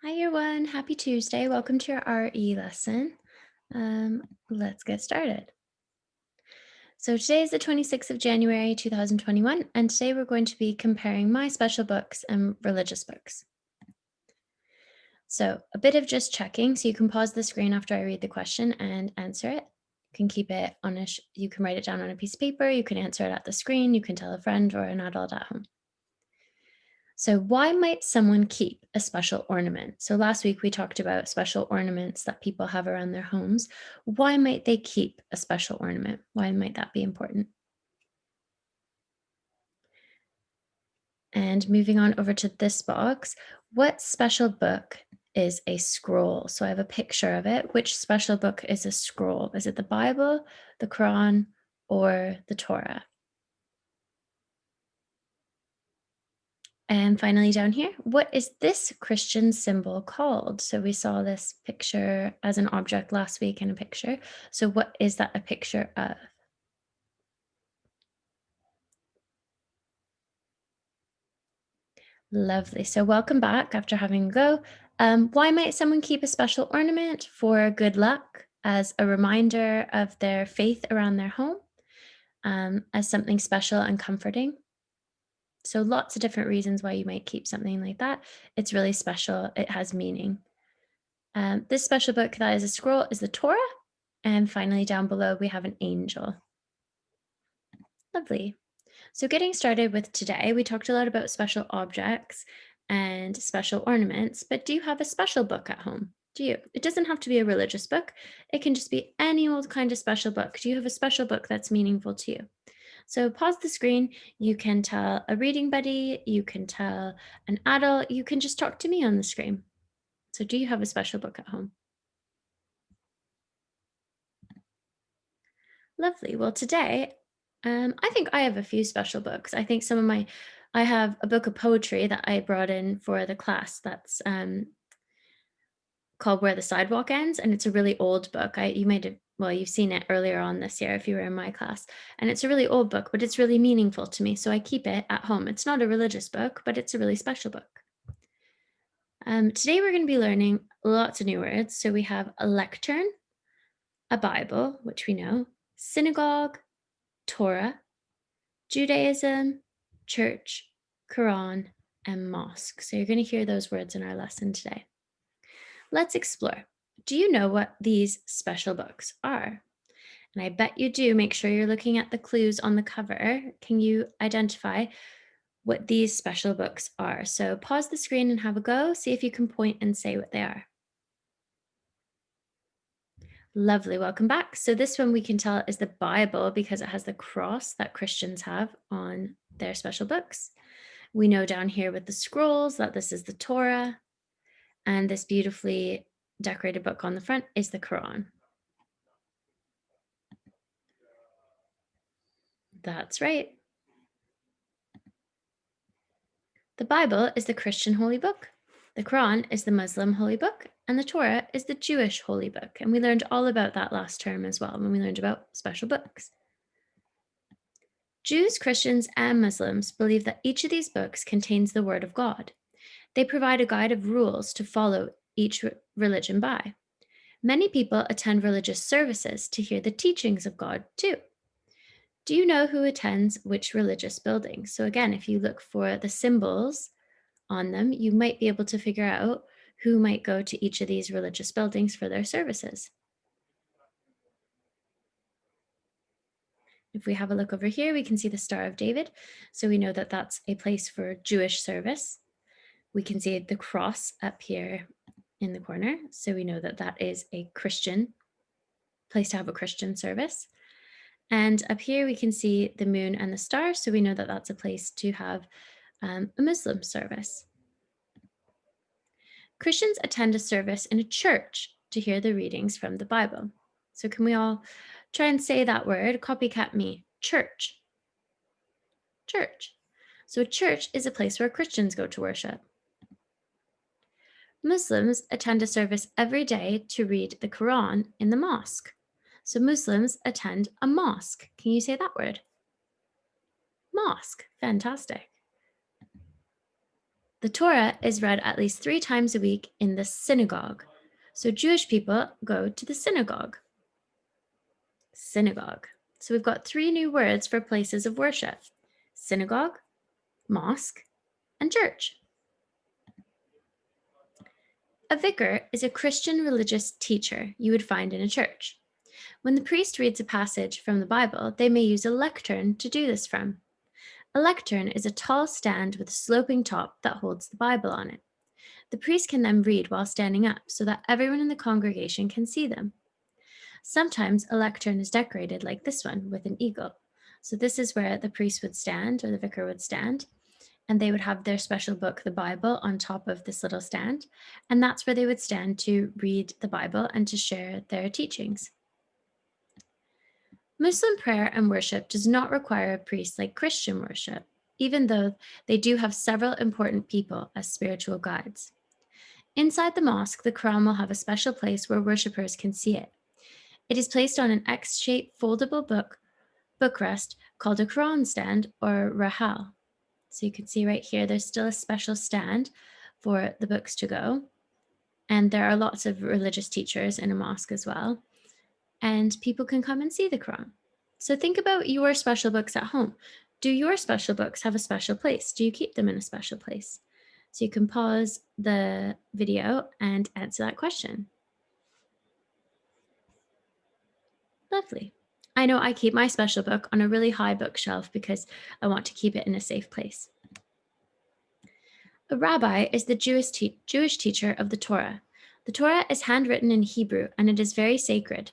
Hi everyone, happy Tuesday. Welcome to your RE lesson. Let's get started. So today is the 26th of January 2021, and today we're going to be comparing my special books and religious books. So a bit of just checking, so you can pause the screen after I read the question and answer it. You can keep it on you can write it down on a piece of paper, you can answer it at the screen, you can tell a friend or an adult at home. So, why might someone keep a special ornament? So, last week we talked about special ornaments that people have around their homes. Why might they keep a special ornament? Why might that be important? And moving on over to this box, what special book is a scroll? So, I have a picture of it. Which special book is a scroll? Is it the Bible, the Quran, or the Torah? And finally, down here, what is this Christian symbol called? So we saw this picture as an object last week in a picture. So what is that a picture of? Lovely. So welcome back after having a go. Why might someone keep a special ornament? For good luck, as a reminder of their faith around their home, as something special and comforting. So lots of different reasons why you might keep something like that. It's really special. It has meaning. This special book that is a scroll is the Torah. And finally, down below, we have an angel. Lovely. So, getting started with today, we talked a lot about special objects and special ornaments, but do you have a special book at home? Do you? It doesn't have to be a religious book, it can just be any old kind of special book. Do you have a special book that's meaningful to you? So, pause the screen. You can tell a reading buddy, you can tell an adult, you can just talk to me on the screen. So, do you have a special book at home? Lovely. Well, today, I think I have a few special books. I think I have a book of poetry that I brought in for the class that's called Where the Sidewalk Ends. And it's a really old book. You might have, well, you've seen it earlier on this year if you were in my class. And it's a really old book, but it's really meaningful to me. So I keep it at home. It's not a religious book, but it's a really special book. Today, we're going to be learning lots of new words. So we have a lectern, a Bible, which we know, synagogue, Torah, Judaism, church, Quran, and mosque. So you're going to hear those words in our lesson today. Let's explore. Do you know what these special books are? And I bet you do. Make sure you're looking at the clues on the cover. Can you identify what these special books are? So pause the screen and have a go. See if you can point and say what they are. Lovely. Welcome back. So this one we can tell is the Bible because it has the cross that Christians have on their special books. We know down here with the scrolls that this is the Torah, and this beautifully decorated book on the front is the Quran. That's right. The Bible is the Christian holy book. The Quran is the Muslim holy book, and the Torah is the Jewish holy book. And we learned all about that last term as well when we learned about special books. Jews, Christians, and Muslims believe that each of these books contains the Word of God. They provide a guide of rules to follow each religion by. Many people attend religious services to hear the teachings of God too. Do you know who attends which religious buildings? So, again, if you look for the symbols on them, you might be able to figure out who might go to each of these religious buildings for their services. If we have a look over here, we can see the Star of David. So, we know that that's a place for Jewish service. We can see the cross up here in the corner. So, we know that that is a Christian place to have a Christian service. And up here we can see the moon and the stars, so we know that that's a place to have a Muslim service. Christians attend a service in a church to hear the readings from the Bible. So can we all try and say that word? Copycat me. Church. Church. So a church is a place where Christians go to worship. Muslims attend a service every day to read the Quran in the mosque. So Muslims attend a mosque. Can you say that word? Mosque. Fantastic. The Torah is read at least 3 times a week in the synagogue. So Jewish people go to the synagogue. Synagogue. So we've got 3 new words for places of worship: synagogue, mosque, and church. A vicar is a Christian religious teacher you would find in a church. When the priest reads a passage from the Bible, they may use a lectern to do this from. A lectern is a tall stand with a sloping top that holds the Bible on it. The priest can then read while standing up so that everyone in the congregation can see them. Sometimes a lectern is decorated like this one with an eagle. So this is where the priest would stand, or the vicar would stand, and they would have their special book, the Bible, on top of this little stand. And that's where they would stand to read the Bible and to share their teachings. Muslim prayer and worship does not require a priest like Christian worship, even though they do have several important people as spiritual guides. Inside the mosque, the Quran will have a special place where worshippers can see it. It is placed on an X-shaped foldable bookrest called a Quran stand or rahal. So you can see right here, there's still a special stand for the books to go. And there are lots of religious teachers in a mosque as well. And people can come and see the Quran. So think about your special books at home. Do your special books have a special place? Do you keep them in a special place? So you can pause the video and answer that question. Lovely. I know I keep my special book on a really high bookshelf because I want to keep it in a safe place. A rabbi is the Jewish teacher of the Torah. The Torah is handwritten in Hebrew and it is very sacred.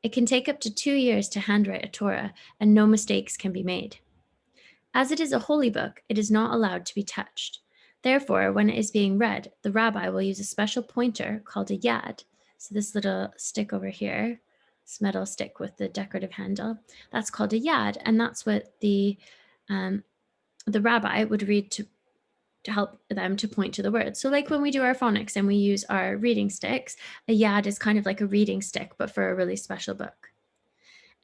It can take up to 2 years to handwrite a Torah and no mistakes can be made. As it is a holy book, it is not allowed to be touched. Therefore, when it is being read, the rabbi will use a special pointer called a yad. So this little stick over here, this metal stick with the decorative handle, that's called a yad, and that's what the rabbi would read to help them to point to the words. So like when we do our phonics and we use our reading sticks, a yad is kind of like a reading stick, but for a really special book.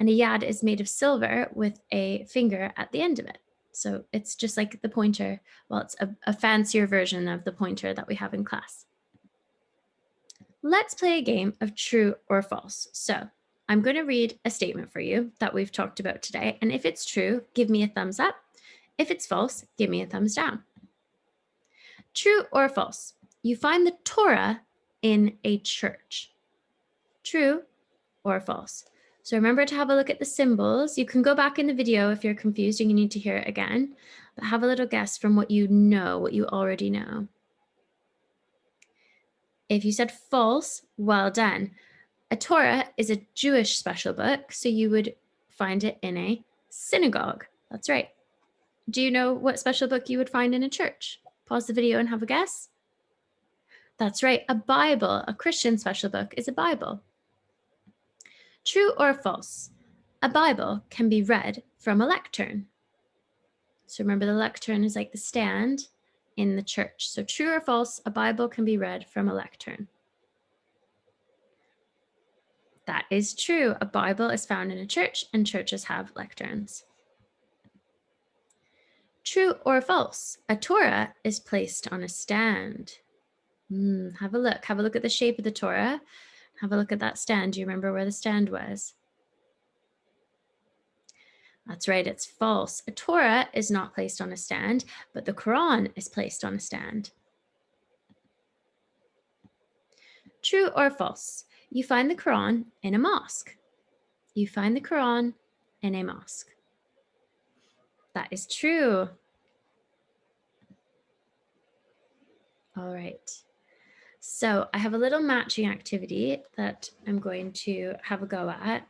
And a yad is made of silver with a finger at the end of it. So it's just like the pointer. Well, it's a fancier version of the pointer that we have in class. Let's play a game of true or false. So I'm going to read a statement for you that we've talked about today. And if it's true, give me a thumbs up. If it's false, give me a thumbs down. True or false? You find the Torah in a church. True or false? So remember to have a look at the symbols. You can go back in the video if you're confused and you need to hear it again, but have a little guess from what you know, what you already know. If you said false, well done. A Torah is a Jewish special book, so you would find it in a synagogue. That's right. Do you know what special book you would find in a church? Pause the video and have a guess. That's right, a Bible, a Christian special book is a Bible. True or false? A Bible can be read from a lectern. So remember, the lectern is like the stand in the church. So true or false, a Bible can be read from a lectern. That is true. A Bible is found in a church and churches have lecterns. True or false, a Torah is placed on a stand. Have a look. Have a look at the shape of the Torah. Have a look at that stand. Do you remember where the stand was? That's right, it's false. A Torah is not placed on a stand, but the Quran is placed on a stand. True or false? You find the Quran in a mosque. You find the Quran in a mosque. That is true. All right. So I have a little matching activity that I'm going to have a go at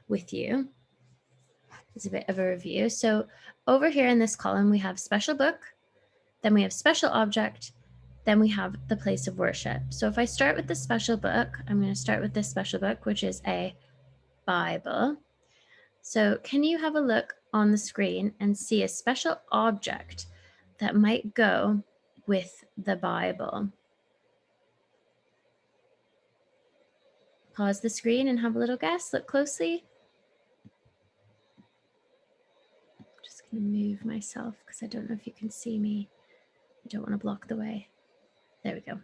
with you. It's a bit of a review. So over here in this column, we have special book, then we have special object, then we have the place of worship. So if I start with the special book, I'm going to start with this special book, which is a Bible. So can you have a look on the screen and see a special object that might go with the Bible? Pause the screen and have a little guess. Look closely. I'm just going to move myself because I don't know if you can see me. I don't want to block the way. There we go.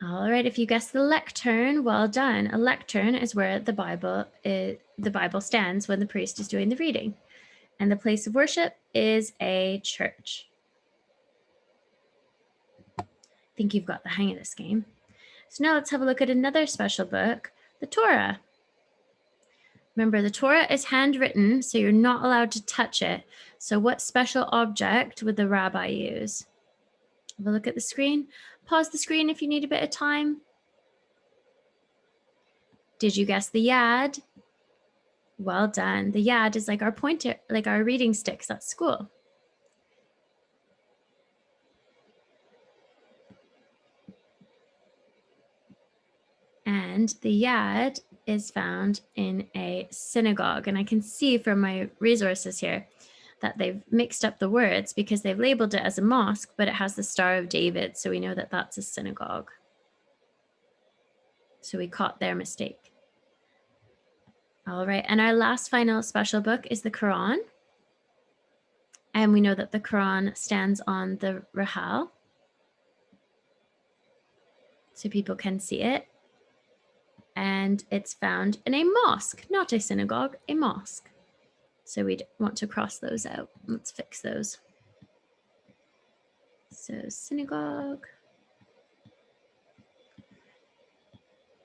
All right, if you guessed the lectern, well done. A lectern is where the Bible stands when the priest is doing the reading. And the place of worship is a church. I think you've got the hang of this game. So now let's have a look at another special book, the Torah. Remember, the Torah is handwritten, so you're not allowed to touch it. So what special object would the rabbi use? Have a look at the screen. Pause the screen if you need a bit of time. Did you guess the yad? Well done. The yad is like our pointer, like our reading sticks at school. And the yad is found in a synagogue. And I can see from my resources here that they've mixed up the words because they've labeled it as a mosque, but it has the Star of David. So we know that that's a synagogue. So we caught their mistake. All right. And our last final special book is the Quran. And we know that the Quran stands on the Rahal, so people can see it. And it's found in a mosque, not a synagogue, a mosque. So we'd want to cross those out. Let's fix those. So synagogue.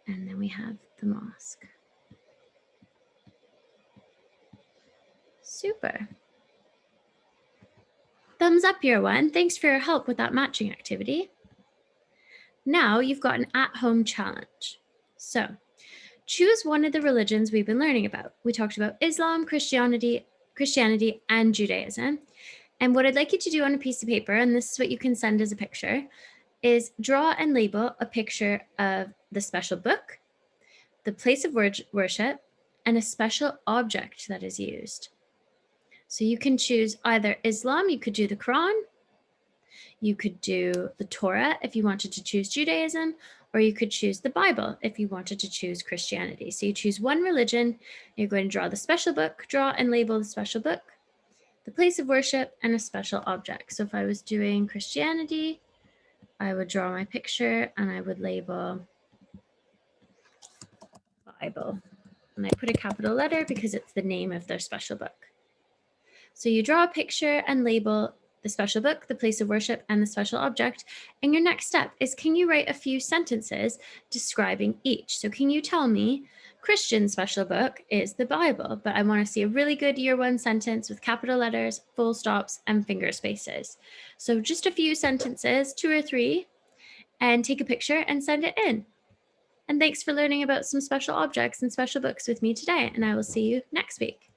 And then we have the mosque. Super. Thumbs up, year one. Thanks for your help with that matching activity. Now you've got an at-home challenge. So choose one of the religions we've been learning about. We talked about Islam, Christianity, and Judaism. And what I'd like you to do on a piece of paper, and this is what you can send as a picture, is draw and label a picture of the special book, the place of worship, and a special object that is used. So you can choose either Islam, you could do the Quran, you could do the Torah if you wanted to choose Judaism, or you could choose the Bible if you wanted to choose Christianity. So you choose one religion, you're going to draw the special book, draw and label the special book, the place of worship, and a special object. So if I was doing Christianity, I would draw my picture and I would label Bible. And I put a capital letter because it's the name of their special book. So you draw a picture and label the special book, the place of worship, and the special object. And your next step is, can you write a few sentences describing each? So can you tell me, Christian special book is the Bible, but I want to see a really good year one sentence with capital letters, full stops, and finger spaces. So just a few sentences, 2 or 3, and take a picture and send it in. And thanks for learning about some special objects and special books with me today, and I will see you next week.